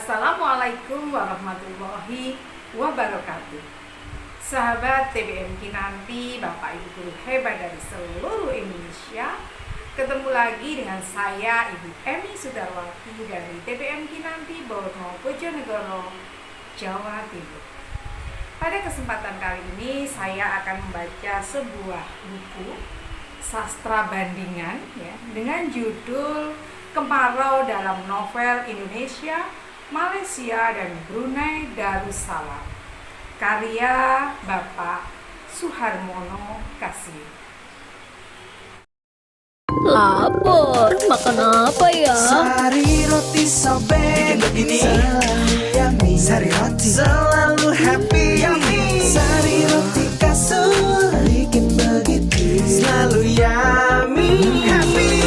Assalamualaikum warahmatullahi wabarakatuh. Sahabat TBM Kinanti, Bapak Ibu guru hebat dari seluruh Indonesia. Ketemu lagi dengan saya Ibu Emi Sudarwati dari TBM Kinanti, Borno, Bojonegoro, Jawa Timur. Pada kesempatan kali ini saya akan membaca sebuah buku sastra bandingan dengan judul Kemarau dalam Novel Indonesia, Malaysia, dan Brunei Darussalam, karya Bapak Suharmono Kasih. Lapar, makan apa ya? Sari roti sobek begini, yummy. Sari roti selalu happy, yummy. Sari roti kasur bikin begitu selalu yummy, happy.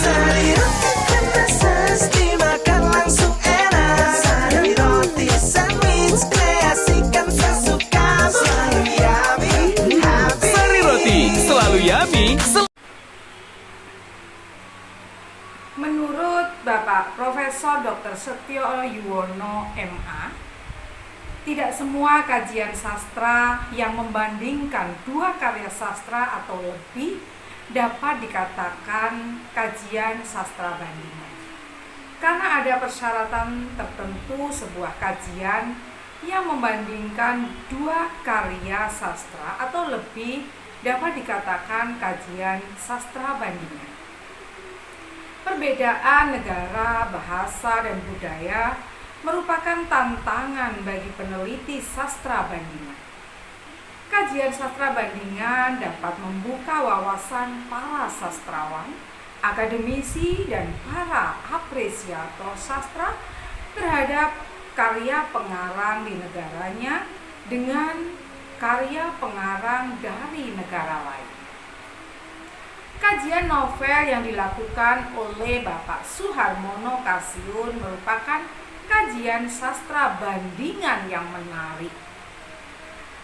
Sari roti kemas dimakan langsung enak. Sari roti sandwich kreasikan sesuka selalu yummy, happy. Sari roti selalu yummy. Menurut Bapak Profesor Dr. Setyo Yuwono MA, tidak semua kajian sastra yang membandingkan dua karya sastra atau lebih dapat dikatakan kajian sastra bandingan. Karena ada persyaratan tertentu sebuah kajian yang membandingkan dua karya sastra atau lebih dapat dikatakan kajian sastra bandingan. Perbedaan negara, bahasa, dan budaya merupakan tantangan bagi peneliti sastra bandingan. Kajian sastra bandingan dapat membuka wawasan para sastrawan, akademisi, dan para apresiator sastra terhadap karya pengarang di negaranya dengan karya pengarang dari negara lain. Kajian novel yang dilakukan oleh Bapak Suharmono Kasih merupakan kajian sastra bandingan yang menarik.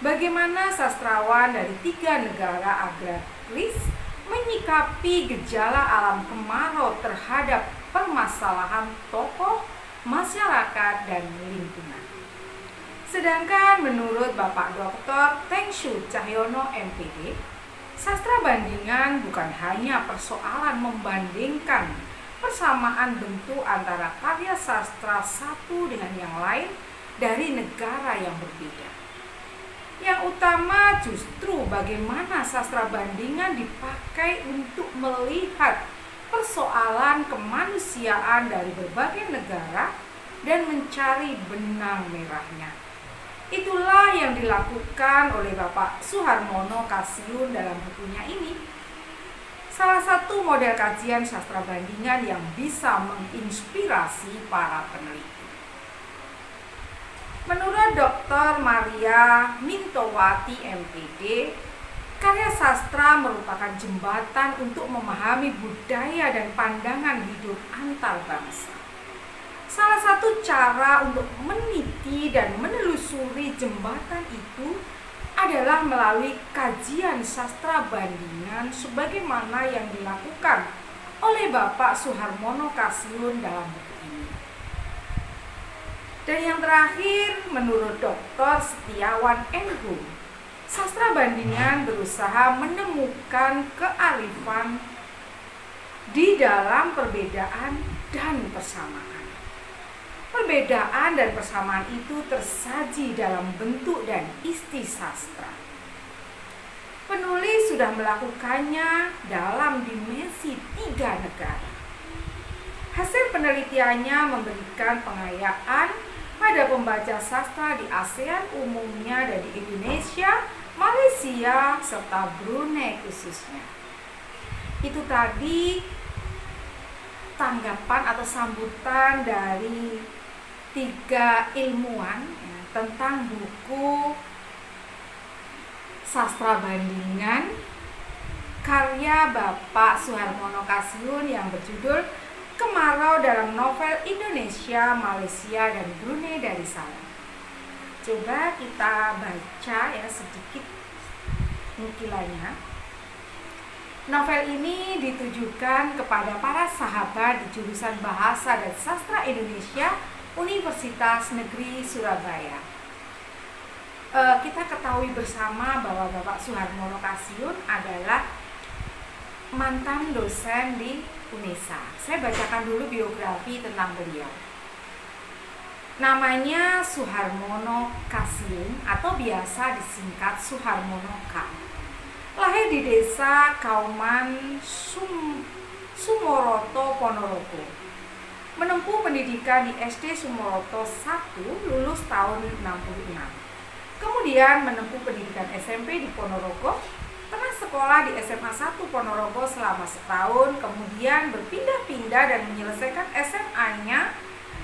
Bagaimana sastrawan dari tiga negara agraris menyikapi gejala alam kemarau terhadap permasalahan tokoh, masyarakat, dan lingkungan. Sedangkan menurut Bapak Dr. Tengshu Cahyono MPD, sastra bandingan bukan hanya persoalan membandingkan persamaan bentuk antara karya sastra satu dengan yang lain dari negara yang berbeda. Yang utama justru bagaimana sastra bandingan dipakai untuk melihat persoalan kemanusiaan dari berbagai negara dan mencari benang merahnya. Itulah yang dilakukan oleh Bapak Suharmono Kasih dalam bukunya ini. Salah satu model kajian sastra bandingan yang bisa menginspirasi para peneliti. Menurut Dr. Maria Mintowati MPD, karya sastra merupakan jembatan untuk memahami budaya dan pandangan hidup antar bangsa. Salah satu cara untuk meniti dan menelusuri jembatan itu adalah melalui kajian sastra bandingan sebagaimana yang dilakukan oleh Bapak Suharmono Kasih dalam buku ini. Dan yang terakhir, menurut Dr. Setiawan Enhum, sastra bandingan berusaha menemukan kearifan di dalam perbedaan dan persamaan. Perbedaan dan persamaan itu tersaji dalam bentuk dan isti sastra. Penulis sudah melakukannya dalam dimensi 3 negara. Hasil penelitiannya memberikan pengayaan pada pembaca sastra di ASEAN umumnya dan di Indonesia, Malaysia, serta Brunei khususnya. Itu tadi tanggapan atau sambutan dari 3 ilmuwan tentang buku sastra bandingan karya Bapak Suharmono Kasih yang berjudul Kemarau dalam Novel Indonesia, Malaysia, dan Brunei Darussalam. Coba kita baca sedikit nukilannya. Novel ini ditujukan kepada para sahabat di jurusan Bahasa dan Sastra Indonesia Universitas Negeri Surabaya. Kita ketahui bersama bahwa Bapak Suharmono Kasihun adalah mantan dosen di UNESA. Saya bacakan dulu biografi tentang beliau. Namanya Suharmono Kasihun atau biasa disingkat Suharmono K. Lahir di desa Kauman Sumoroto, Ponorogo. Menempuh pendidikan di SD Sumoroto 1, lulus tahun 66. Kemudian menempuh pendidikan SMP di Ponorogo, pernah sekolah di SMA 1 Ponorogo selama setahun, kemudian berpindah-pindah dan menyelesaikan SMA-nya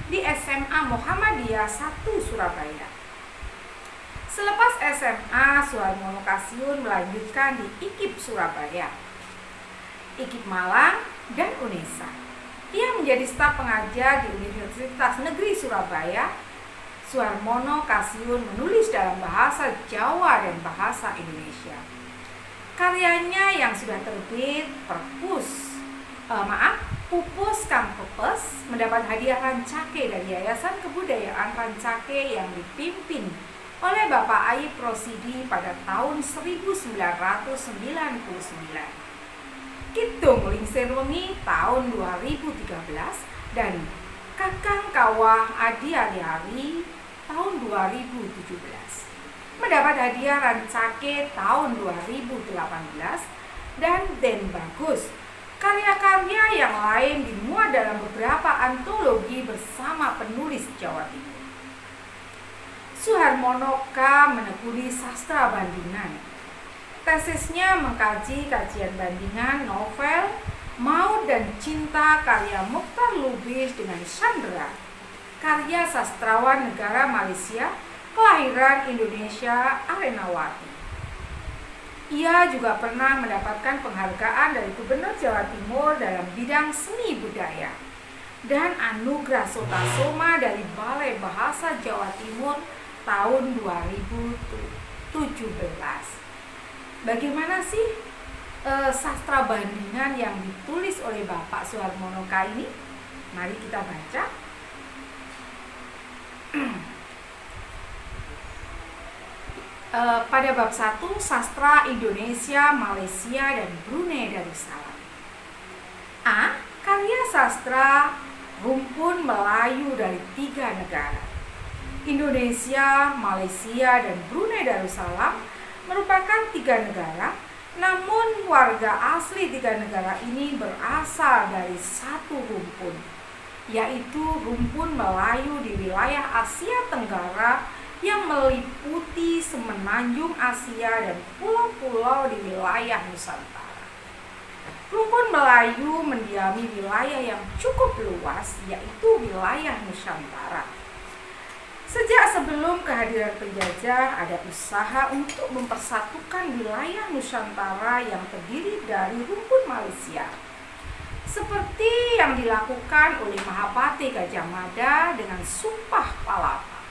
di SMA Muhammadiyah 1 Surabaya. Selepas SMA, Suharmono Kasihun melanjutkan di IKIP Surabaya, IKIP Malang, dan UNESA. Ia menjadi staf pengajar di Universitas Negeri Surabaya. Suharmono Kasihun menulis dalam bahasa Jawa dan bahasa Indonesia. Karyanya yang sudah terbit Pupus Kang Pepes mendapat hadiah Rancake dari Yayasan Kebudayaan Rancake yang dipimpin oleh Bapak Ayi Prosidi pada tahun 1999. Kitung Lingsir Wengi tahun 2013 dan Kakang Kawah Adi Ari-Ari tahun 2017. Mendapat hadiah Rancake tahun 2018 dan Den Bagus. Karya-karya yang lain dimuat dalam beberapa antologi bersama penulis Jawa Timur. Suharmono K menekuni sastra bandingan. Tesisnya mengkaji kajian bandingan novel Maut dan Cinta karya Mokhtar Lubis dengan Chandra, karya sastrawan negara Malaysia, kelahiran Indonesia, Arenawati. Ia juga pernah mendapatkan penghargaan dari Gubernur Jawa Timur dalam bidang seni budaya dan anugerah Sotasoma dari Balai Bahasa Jawa Timur tahun 2017. Bagaimana sih sastra bandingan yang ditulis oleh Bapak Suharmono K ini? Mari kita baca. Pada bab 1, sastra Indonesia, Malaysia, dan Brunei Darussalam. A. Karya sastra rumpun Melayu dari 3 negara. Indonesia, Malaysia, dan Brunei Darussalam merupakan 3 negara, namun warga asli 3 negara ini berasal dari satu rumpun, yaitu rumpun Melayu di wilayah Asia Tenggara yang meliputi semenanjung Asia dan pulau-pulau di wilayah Nusantara. Rumpun Melayu mendiami wilayah yang cukup luas, yaitu wilayah Nusantara. Sejak sebelum kehadiran penjajah, ada usaha untuk mempersatukan wilayah Nusantara yang terdiri dari rumpun Malaysia, seperti yang dilakukan oleh Mahapati Gajah Mada dengan Sumpah Palapa.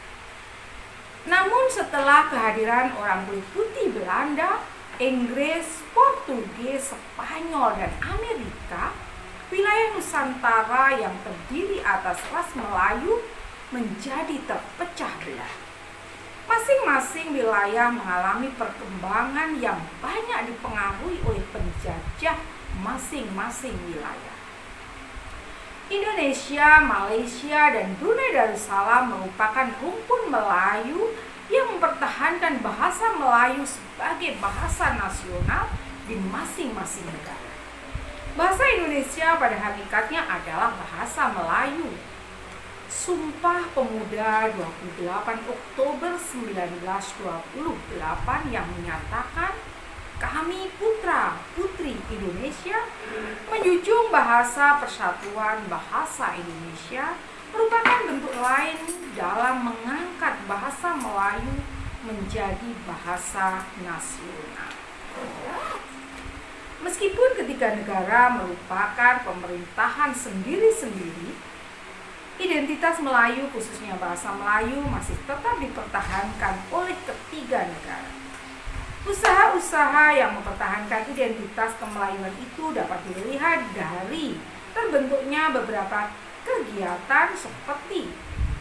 Namun setelah kehadiran orang kulit putih Belanda, Inggris, Portugis, Spanyol, dan Amerika, wilayah Nusantara yang terdiri atas ras Melayu menjadi terpecah belah. Masing-masing wilayah mengalami perkembangan yang banyak dipengaruhi oleh penjajah masing-masing wilayah. Indonesia, Malaysia, dan Brunei Darussalam merupakan rumpun Melayu yang mempertahankan bahasa Melayu sebagai bahasa nasional di masing-masing negara. Bahasa Indonesia pada hakikatnya adalah bahasa Melayu. Sumpah Pemuda 28 Oktober 1928 yang menyatakan kami putra putri Indonesia menjunjung bahasa persatuan bahasa Indonesia merupakan bentuk lain dalam mengangkat bahasa Melayu menjadi bahasa nasional. Meskipun ketiga negara merupakan pemerintahan sendiri-sendiri, identitas Melayu khususnya bahasa Melayu masih tetap dipertahankan oleh ketiga negara. Usaha-usaha yang mempertahankan identitas kemelayuan itu dapat dilihat dari terbentuknya beberapa kegiatan seperti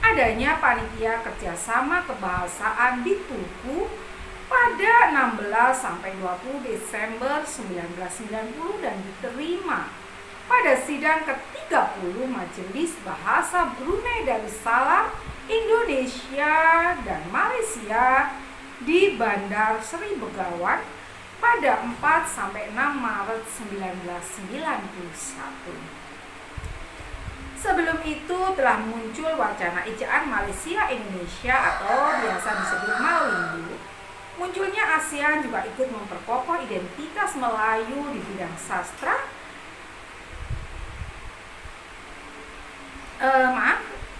adanya panitia kerjasama kebahasaan di Turku pada 16 sampai 20 Desember 1990 dan diterima pada sidang ke-30 Majelis Bahasa Brunei Darussalam, Indonesia dan Malaysia di Bandar Seri Begawan pada 4 sampai 6 Maret 1991. Sebelum itu telah muncul wacana ejaan Malaysia Indonesia atau biasa disebut Malindo. Munculnya ASEAN juga ikut memperkokoh identitas Melayu di bidang sastra.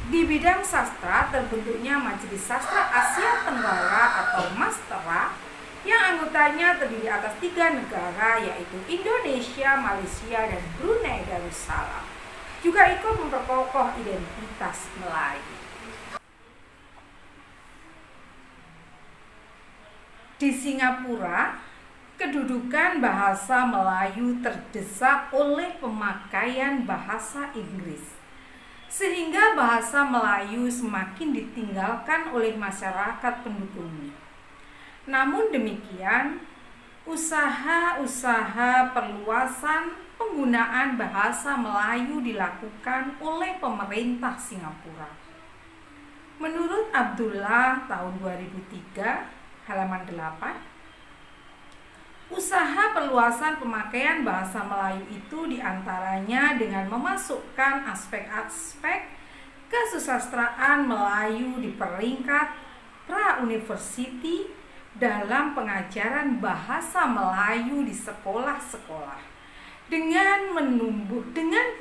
Di bidang sastra terbentuknya Majelis Sastra Asia Tenggara atau MASTERA yang anggotanya terdiri atas 3 negara yaitu Indonesia, Malaysia, dan Brunei Darussalam. Juga ikut memperkokoh identitas Melayu. Di Singapura, kedudukan bahasa Melayu terdesak oleh pemakaian bahasa Inggris, sehingga bahasa Melayu semakin ditinggalkan oleh masyarakat penduduknya. Namun demikian, usaha-usaha perluasan penggunaan bahasa Melayu dilakukan oleh pemerintah Singapura. Menurut Abdullah tahun 2003, halaman 8, usaha perluasan pemakaian bahasa Melayu itu diantaranya dengan memasukkan aspek-aspek kesusastraan Melayu di peringkat pra-university dalam pengajaran bahasa Melayu di sekolah-sekolah dengan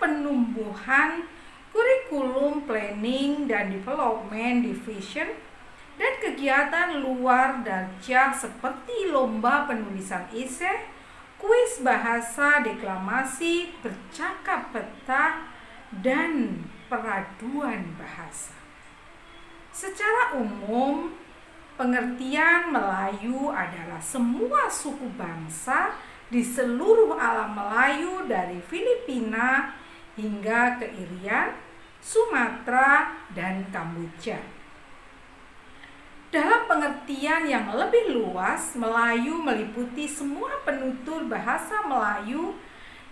penumbuhan kurikulum planning dan development division dan kegiatan luar darjah seperti lomba penulisan esai, kuis bahasa, deklamasi, bercakap peta, dan peraduan bahasa. Secara umum, pengertian Melayu adalah semua suku bangsa di seluruh alam Melayu dari Filipina hingga ke Irian, Sumatera, dan Kamboja. Dalam pengertian yang lebih luas, Melayu meliputi semua penutur bahasa Melayu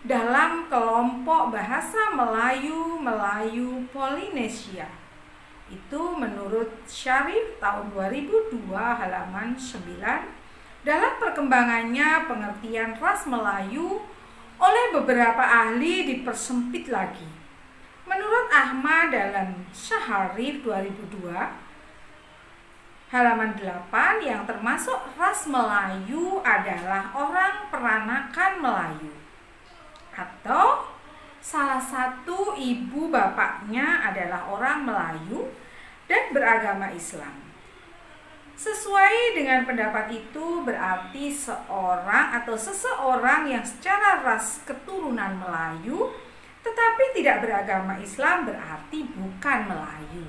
dalam kelompok bahasa Melayu Polinesia. Itu menurut Syarif tahun 2002 halaman 9. Dalam perkembangannya pengertian ras Melayu oleh beberapa ahli dipersempit lagi. Menurut Ahmad dalam Syahrif 2002 halaman 8, yang termasuk ras Melayu adalah orang peranakan Melayu atau salah satu ibu bapaknya adalah orang Melayu dan beragama Islam. Sesuai dengan pendapat itu berarti seseorang yang secara ras keturunan Melayu tetapi tidak beragama Islam berarti bukan Melayu.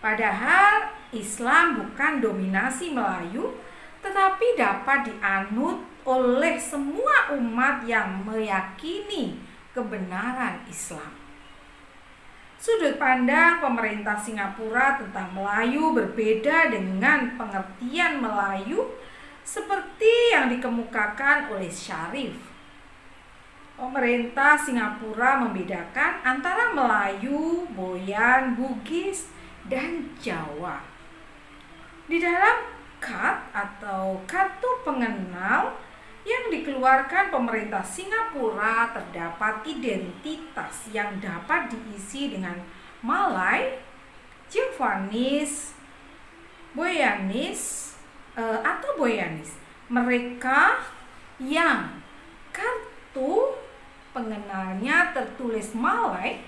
Padahal Islam bukan dominasi Melayu, tetapi dapat dianut oleh semua umat yang meyakini kebenaran Islam. Sudut pandang pemerintah Singapura tentang Melayu berbeda dengan pengertian Melayu seperti yang dikemukakan oleh Syarif. Pemerintah Singapura membedakan antara Melayu, Boyan, Bugis, dan Jawa. Di dalam kad atau kartu pengenal yang dikeluarkan pemerintah Singapura terdapat identitas yang dapat diisi dengan Malay, Javanis, Boyanis atau Boyanis. Mereka yang kartu pengenalnya tertulis Malay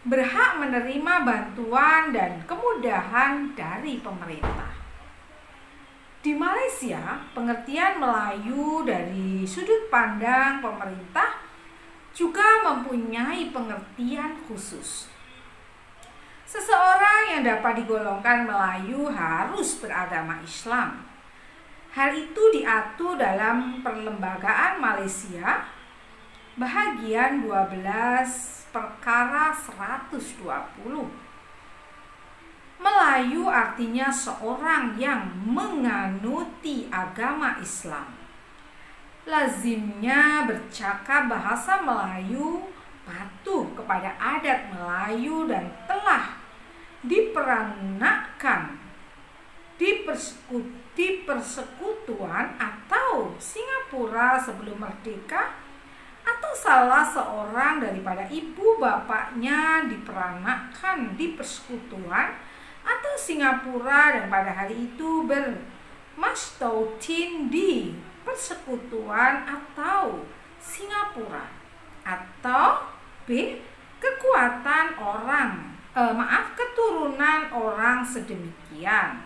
berhak menerima bantuan dan kemudahan dari pemerintah. Di Malaysia, pengertian Melayu dari sudut pandang pemerintah juga mempunyai pengertian khusus. Seseorang yang dapat digolongkan Melayu harus beragama Islam. Hal itu diatur dalam Perlembagaan Malaysia, bahagian 12 perkara 120. Melayu artinya seorang yang menganuti agama Islam. Lazimnya bercakap bahasa Melayu, patuh kepada adat Melayu dan telah diperanakkan di persekutuan atau Singapura sebelum merdeka, atau salah seorang daripada ibu bapaknya diperanakkan di persekutuan atau Singapura dan pada hari itu bermastautin di persekutuan atau Singapura, atau B. keturunan orang sedemikian.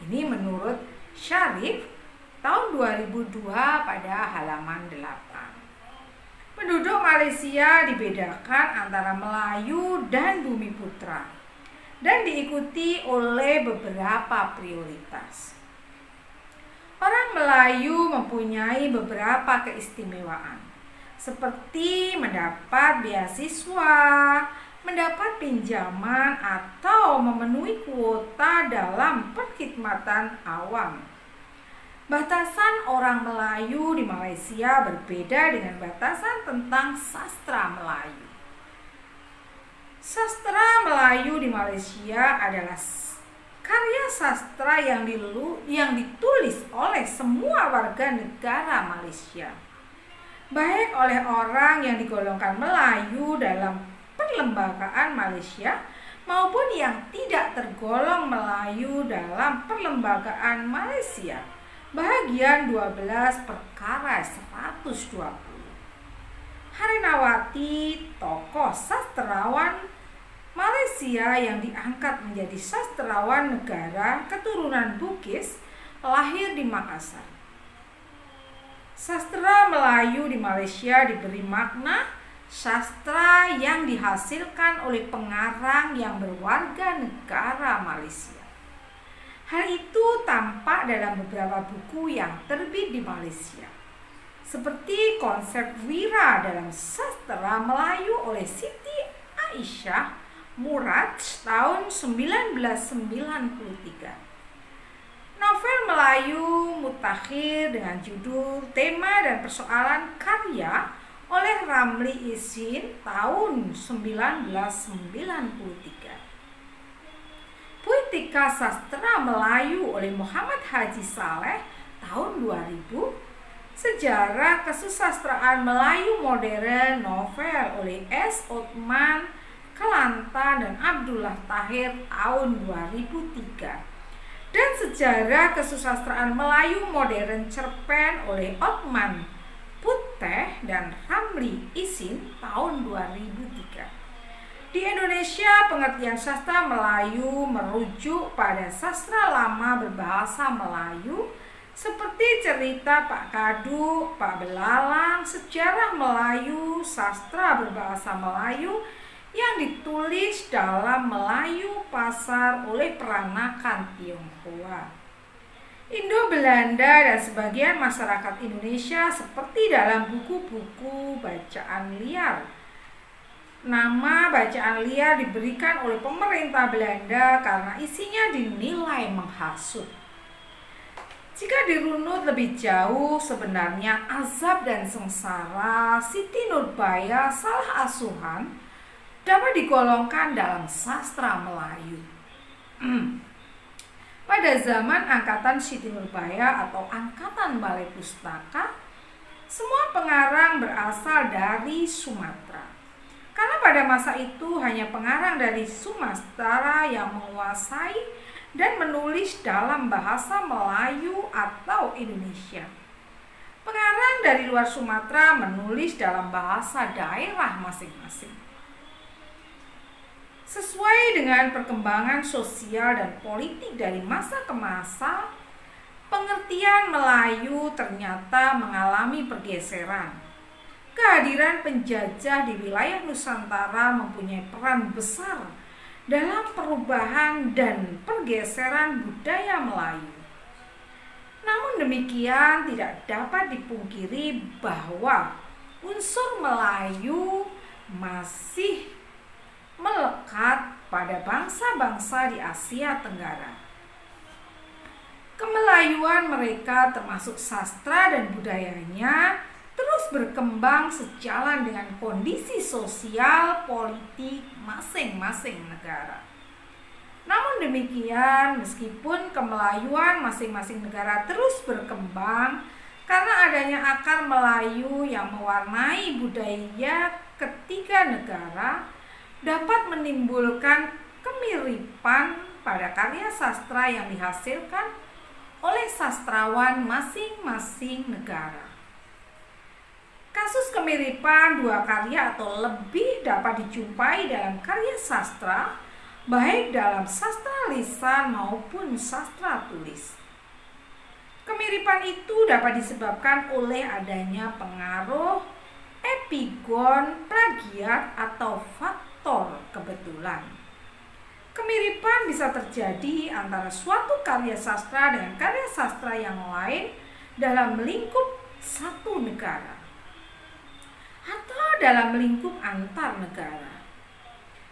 Ini menurut Syarif tahun 2002 pada halaman 8. Penduduk Malaysia dibedakan antara Melayu dan Bumiputra dan diikuti oleh beberapa prioritas. Orang Melayu mempunyai beberapa keistimewaan, seperti mendapat beasiswa, mendapat pinjaman, atau memenuhi kuota dalam perkhidmatan awam. Batasan orang Melayu di Malaysia berbeda dengan batasan tentang sastra Melayu. Sastra Melayu di Malaysia adalah karya sastra yang ditulis oleh semua warga negara Malaysia, baik oleh orang yang digolongkan Melayu dalam perlembagaan Malaysia maupun yang tidak tergolong Melayu dalam perlembagaan Malaysia. Bahagian 12 perkara 120. Harinawati, tokoh sastrawan Malaysia yang diangkat menjadi sastrawan negara keturunan Bugis, lahir di Makassar. Sastra Melayu di Malaysia diberi makna sastra yang dihasilkan oleh pengarang yang berwarga negara Malaysia. Hal itu tampak dalam beberapa buku yang terbit di Malaysia, seperti konsep Wira dalam sastra Melayu oleh Siti Aisyah Murad tahun 1993. Novel Melayu Mutakhir dengan judul Tema dan Persoalan Karya oleh Ramli Isin tahun 1993. Poetika Sastra Melayu oleh Muhammad Haji Saleh tahun 2000. Sejarah Kesusastraan Melayu Modern novel oleh S. Othman Kelanta dan Abdullah Tahir tahun 2003. Dan Sejarah Kesusastraan Melayu Modern cerpen oleh Othman Puteh dan Ramli Isin tahun 2003. Di Indonesia, pengertian sastra Melayu merujuk pada sastra lama berbahasa Melayu seperti cerita Pak Kadu, Pak Belalang, sejarah Melayu, sastra berbahasa Melayu yang ditulis dalam Melayu Pasar oleh peranakan Tionghoa. Indo-Belanda dan sebagian masyarakat Indonesia seperti dalam buku-buku bacaan liar. Nama bacaan liar diberikan oleh pemerintah Belanda karena isinya dinilai menghasut. Jika dirunut lebih jauh, sebenarnya Azab dan Sengsara Siti Nurbaya Salah Asuhan dapat digolongkan dalam sastra Melayu. Pada zaman Angkatan Siti Nurbaya atau Angkatan Balai Pustaka, semua pengarang berasal dari Sumatera. Karena pada masa itu hanya pengarang dari Sumatera yang menguasai dan menulis dalam bahasa Melayu atau Indonesia. Pengarang dari luar Sumatera menulis dalam bahasa daerah masing-masing. Sesuai dengan perkembangan sosial dan politik dari masa ke masa, pengertian Melayu ternyata mengalami pergeseran. Kehadiran penjajah di wilayah Nusantara mempunyai peran besar dalam perubahan dan pergeseran budaya Melayu. Namun demikian, tidak dapat dipungkiri bahwa unsur Melayu masih melekat pada bangsa-bangsa di Asia Tenggara. Kemelayuan mereka termasuk sastra dan budayanya terus berkembang sejalan dengan kondisi sosial politik masing-masing negara. Namun demikian, meskipun kemelayuan masing-masing negara terus berkembang karena adanya akar Melayu yang mewarnai budaya ketiga negara, dapat menimbulkan kemiripan pada karya sastra yang dihasilkan oleh sastrawan masing-masing negara. Kasus kemiripan dua karya atau lebih dapat dijumpai dalam karya sastra, baik dalam sastra lisan maupun sastra tulis. Kemiripan itu dapat disebabkan oleh adanya pengaruh epigon, plagiat, atau faktor kebetulan. Kemiripan bisa terjadi antara suatu karya sastra dengan karya sastra yang lain dalam lingkup satu negara atau dalam lingkup antar negara.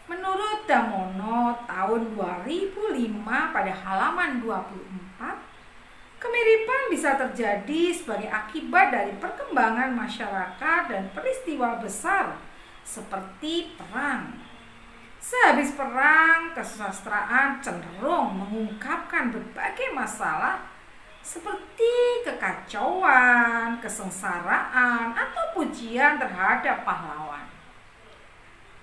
Menurut Damono tahun 2005 pada halaman 24, kemiripan bisa terjadi sebagai akibat dari perkembangan masyarakat dan peristiwa besar seperti perang. Sehabis perang, kesusastraan cenderung mengungkapkan berbagai masalah seperti kekacauan, kesengsaraan, atau pujian terhadap pahlawan.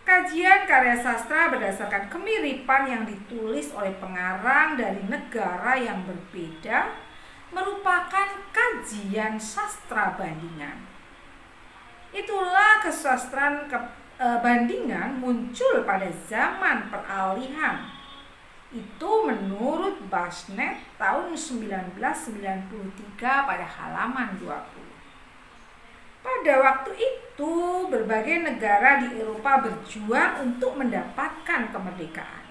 Kajian karya sastra berdasarkan kemiripan yang ditulis oleh pengarang dari negara yang berbeda merupakan kajian sastra bandingan. Itulah kesusastraan bandingan muncul pada zaman peralihan. Itu menurut Basnet tahun 1993 pada halaman 20. Pada waktu itu, berbagai negara di Eropa berjuang untuk mendapatkan kemerdekaan.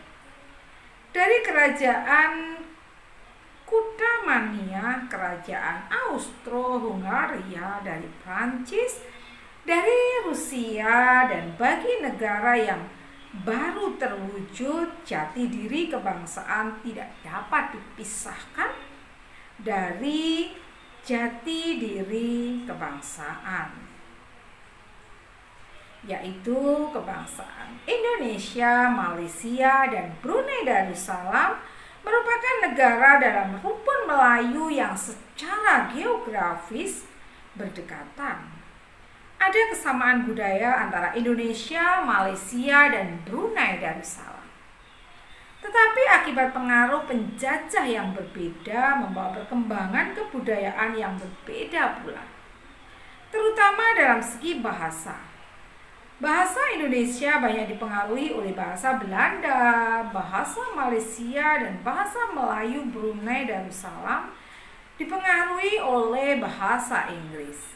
Dari kerajaan Kutamania, kerajaan Austro-Hungaria, dari Prancis, dari Rusia, dan bagi negara yang baru terwujud, jati diri kebangsaan tidak dapat dipisahkan dari jati diri kebangsaan, yaitu kebangsaan Indonesia, Malaysia, dan Brunei Darussalam merupakan negara dalam rumpun Melayu yang secara geografis berdekatan. Ada kesamaan budaya antara Indonesia, Malaysia, dan Brunei Darussalam. Tetapi akibat pengaruh penjajah yang berbeda membawa perkembangan kebudayaan yang berbeda pula, terutama dalam segi bahasa. Bahasa Indonesia banyak dipengaruhi oleh bahasa Belanda, bahasa Malaysia, dan bahasa Melayu Brunei Darussalam dipengaruhi oleh bahasa Inggris.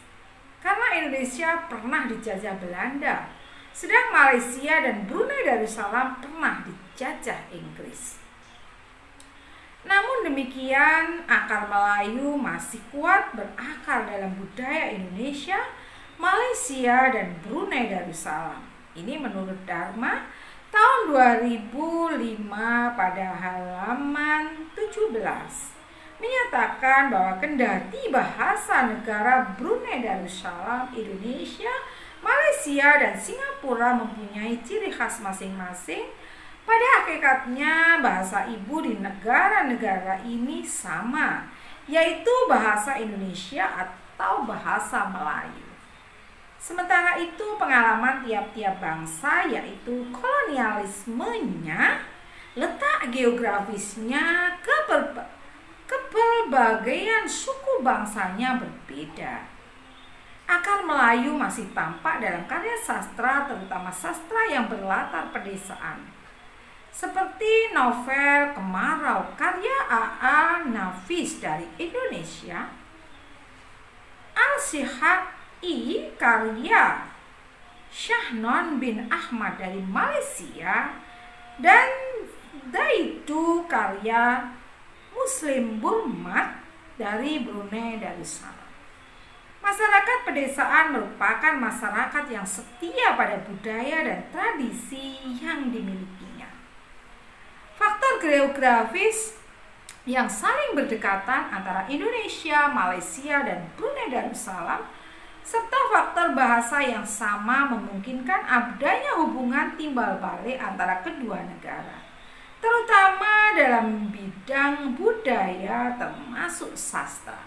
Karena Indonesia pernah dijajah Belanda, sedang Malaysia dan Brunei Darussalam pernah dijajah Inggris. Namun demikian, akar Melayu masih kuat berakar dalam budaya Indonesia, Malaysia, dan Brunei Darussalam. Ini menurut Dharma tahun 2005 pada halaman 17 menyatakan bahwa kendati bahasa negara Brunei Darussalam, Indonesia, Malaysia, dan Singapura mempunyai ciri khas masing-masing, pada hakikatnya bahasa ibu di negara-negara ini sama, yaitu bahasa Indonesia atau bahasa Melayu. Sementara itu pengalaman tiap-tiap bangsa, yaitu kolonialismenya, letak geografisnya, kepelbagaian suku bangsanya berbeda. Akar Melayu masih tampak dalam karya sastra, terutama sastra yang berlatar pedesaan, seperti novel Kemarau karya A.A. Nafis dari Indonesia, Al-Sihak karya Syahnon bin Ahmad dari Malaysia, dan Daitu karya Muslim Burmat dari Brunei Darussalam. Masyarakat pedesaan merupakan masyarakat yang setia pada budaya dan tradisi yang dimilikinya. faktor geografis yang saling berdekatan antara Indonesia, Malaysia, dan Brunei Darussalam, serta faktor bahasa yang sama memungkinkan adanya hubungan timbal balik antara kedua negara, terutama dalam bidang budaya termasuk sastra.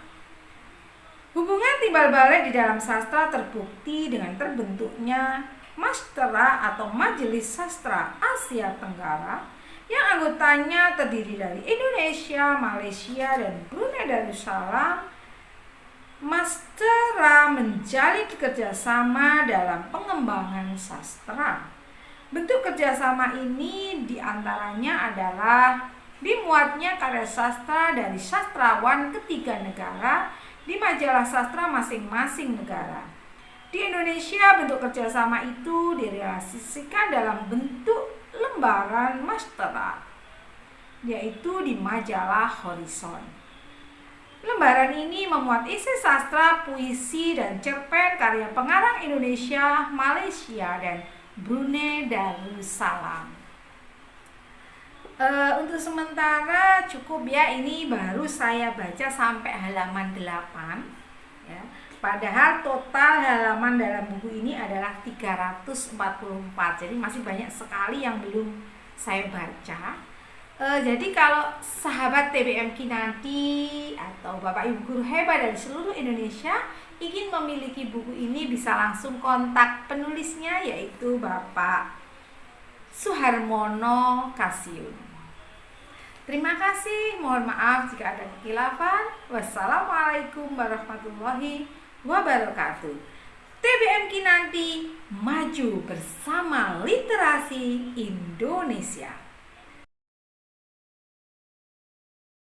Hubungan timbal balik di dalam sastra terbukti dengan terbentuknya Mastra atau Majelis Sastra Asia Tenggara yang anggotanya terdiri dari Indonesia, Malaysia, dan Brunei Darussalam. Mastra menjalin kerjasama dalam pengembangan sastra. Bentuk kerjasama ini diantaranya adalah dimuatnya karya sastra dari sastrawan ketiga negara di majalah sastra masing-masing negara. Di Indonesia, bentuk kerjasama itu direalisasikan dalam bentuk lembaran Mastra, yaitu di majalah Horizon. Lembaran ini memuat isi sastra, puisi, dan cerpen karya pengarang Indonesia, Malaysia, dan Brunei Darussalam. Untuk sementara cukup ya, ini baru saya baca sampai halaman 8 ya. Padahal total halaman dalam buku ini adalah 344. Jadi masih banyak sekali yang belum saya baca. Jadi kalau sahabat TBM Kinanti atau Bapak Ibu guru hebat dari seluruh Indonesia ingin memiliki buku ini, bisa langsung kontak penulisnya, yaitu Bapak Suharmono Kasiun. Terima kasih, mohon maaf jika ada kekhilafan. Wassalamualaikum warahmatullahi wabarakatuh. TBM Kinanti, maju bersama literasi Indonesia.